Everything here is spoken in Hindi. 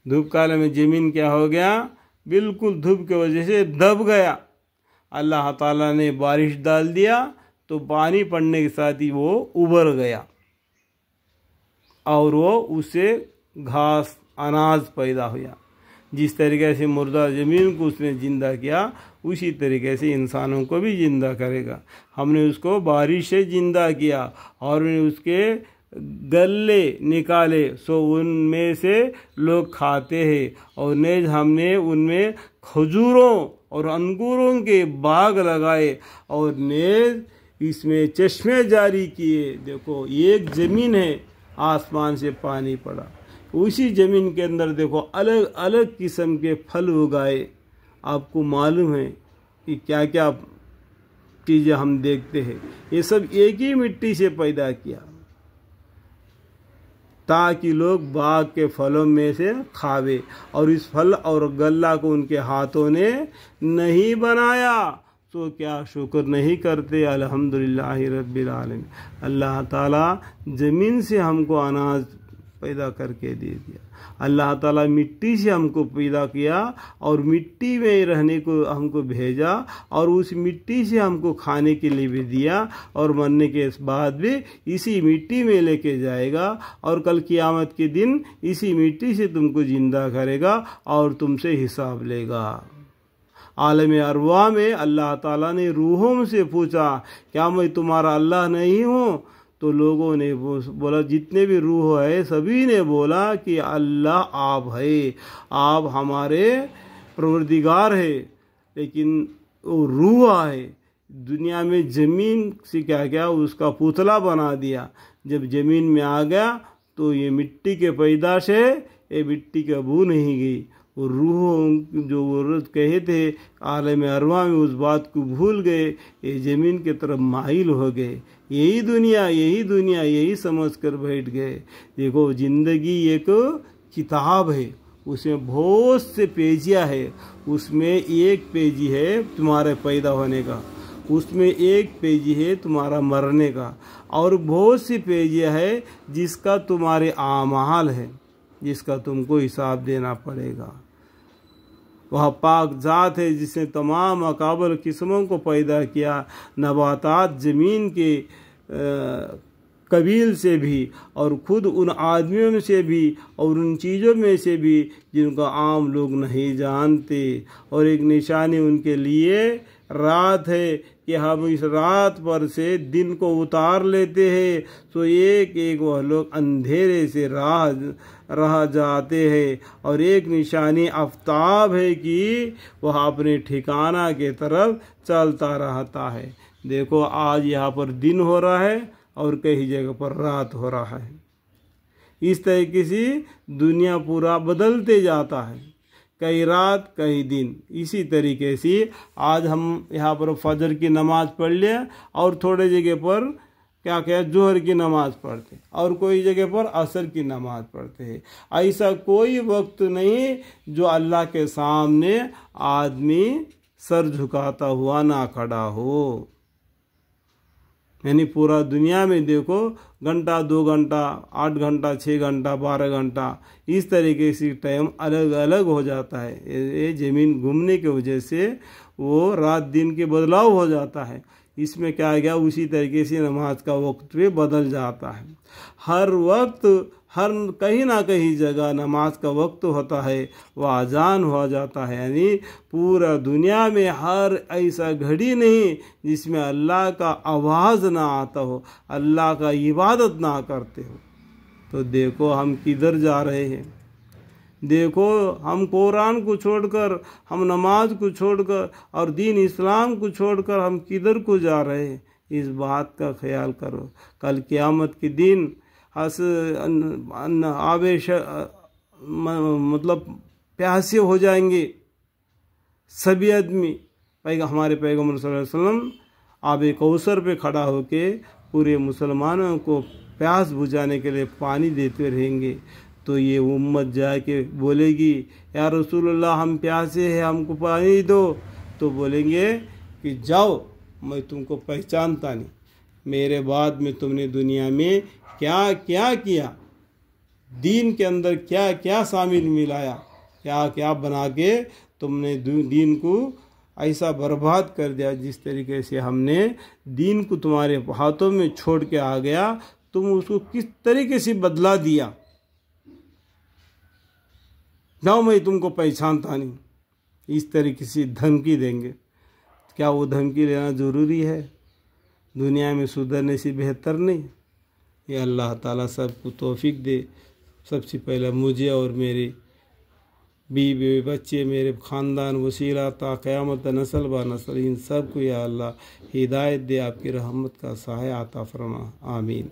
धूप काल में ज़मीन क्या हो गया, बिल्कुल धूप की वजह से दब गया। अल्लाह ताला ने बारिश डाल दिया तो पानी पड़ने के साथ ही वो उबर गया और वो उससे घास अनाज पैदा हुआ। जिस तरीके से मुर्दा ज़मीन को उसने ज़िंदा किया, उसी तरीके से इंसानों को भी ज़िंदा करेगा। हमने उसको बारिश से ज़िंदा किया और उसके गल्ले निकाले, सो उनमें से लोग खाते हैं। और नेज हमने उनमें खजूरों और अंगूरों के बाग लगाए और नेज इसमें चश्मे जारी किए। देखो एक ज़मीन है, आसमान से पानी पड़ा, उसी ज़मीन के अंदर देखो अलग अलग किस्म के फल उगाए। आपको मालूम है कि क्या क्या चीज़ें हम देखते हैं, ये सब एक ही मिट्टी से पैदा किया ताकि लोग बाग के फलों में से खावे। और इस फल और गल्ला को उनके हाथों ने नहीं बनाया, तो क्या शुक्र नहीं करते अल्हम्दुलिल्लाह रब्बिल आलमीन। अल्लाह ताला ज़मीन से हमको अनाज पैदा करके दे दिया। अल्लाह ताला मिट्टी से हमको पैदा किया और मिट्टी में रहने को हमको भेजा और उस मिट्टी से हमको खाने के लिए भी दिया और मरने के बाद भी इसी मिट्टी में लेके जाएगा और कल क़यामत के दिन इसी मिट्टी से तुमको ज़िंदा करेगा और तुमसे हिसाब लेगा। आलम अरवा में अल्लाह ताला ने रूहों से पूछा, क्या मैं तुम्हारा अल्लाह नहीं हूँ? तो लोगों ने बोला, जितने भी रूह है सभी ने बोला कि अल्लाह आप है, आप हमारे परवरदिगार है। लेकिन वो रूह है, दुनिया में ज़मीन से क्या क्या उसका पुतला बना दिया। जब ज़मीन में आ गया तो ये मिट्टी के पैदाश है, ये मिट्टी का बू नहीं गई। वो रूह जो वो कहे थे आलम अरवा में, उस बात को भूल गए, ये ज़मीन की तरफ माइल हो गए। यही दुनिया यही समझ कर बैठ गए। देखो ज़िंदगी एक किताब है, उसमें बहुत से पेजियाँ है। उसमें एक पेजी है तुम्हारे पैदा होने का, उसमें एक पेजी है तुम्हारा मरने का, और बहुत सी पेजियाँ है जिसका तुम्हारे आमाल है, जिसका तुमको हिसाब देना पड़ेगा। वह पाक ज़ात है जिसने तमाम अकाबल किस्मों को पैदा किया, नबातात ज़मीन के कबील से भी और ख़ुद उन आदमियों से भी और उन चीज़ों में से भी जिनका आम लोग नहीं जानते। और एक निशानी उनके लिए रात है कि हम इस रात पर से दिन को उतार लेते हैं, तो एक एक वह लोग अंधेरे से रह जाते हैं। और एक निशानी आफ्ताब है कि वह अपने ठिकाना के तरफ चलता रहता है। देखो आज यहाँ पर दिन हो रहा है और कई जगह पर रात हो रहा है। इस तरीके से दुनिया पूरा बदलते जाता है, कई रात कई दिन। इसी तरीके से आज हम यहाँ पर फजर की नमाज़ पढ़ लिया और थोड़े जगह पर क्या जोहर की नमाज़ पढ़ते और कोई जगह पर असर की नमाज़ पढ़ते हैं। ऐसा कोई वक्त नहीं जो अल्लाह के सामने आदमी सर झुकाता हुआ ना खड़ा हो। यानी पूरा दुनिया में देखो घंटा 2 घंटा 8 घंटा 6 घंटा 12 घंटा इस तरीके से टाइम अलग अलग हो जाता है। ये ज़मीन घूमने की वजह से वो रात दिन के बदलाव हो जाता है। इसमें क्या गया, उसी तरीके से नमाज का वक्त भी बदल जाता है। हर वक्त हर कहीं ना कहीं जगह नमाज का वक्त होता है, वह अजान हो जाता है। यानी पूरा दुनिया में हर ऐसा घड़ी नहीं जिसमें अल्लाह का आवाज़ ना आता हो, अल्लाह का इबादत ना करते हो। तो देखो हम किधर जा रहे हैं। देखो हम कुरान को छोड़कर, हम नमाज को छोड़कर और दीन इस्लाम को छोड़कर हम किधर को जा रहे हैं, इस बात का ख्याल करो। कल क़यामत के दिन आवेश मतलब प्यासे हो जाएंगे सभी आदमी। हमारे पैगम्बर सल्लल्लाहु अलैहि वसल्लम आबे कौसर पे खड़ा होके पूरे मुसलमानों को प्यास बुझाने के लिए पानी देते रहेंगे। तो ये उम्मत जाके बोलेगी, या रसूलुल्लाह हम प्यासे हैं, हमको पानी दो। तो बोलेंगे कि जाओ, मैं तुमको पहचानता नहीं, मेरे बाद में तुमने दुनिया में क्या क्या किया। दीन के अंदर क्या क्या शामिल मिलाया, क्या क्या बना के तुमने दीन को ऐसा बर्बाद कर दिया। जिस तरीके से हमने दीन को तुम्हारे हाथों में छोड़ के आ गया, तुम उसको किस तरीके से बदला दिया। जाओ, मैं तुमको पहचानता नहीं, इस तरीके से धमकी देंगे। क्या वो धमकी लेना ज़रूरी है? दुनिया में सुधरने से बेहतर नहीं। ये अल्लाह ताला सबको तौफीक दे। सबसे पहले मुझे और मेरे बीवी बच्चे, मेरे ख़ानदान वसीला ता क़यामत नस्ल ब नस्ल, इन सब को या अल्लाह हिदायत दे, आपकी रहमत का सहाय आता फरमा। आमीन।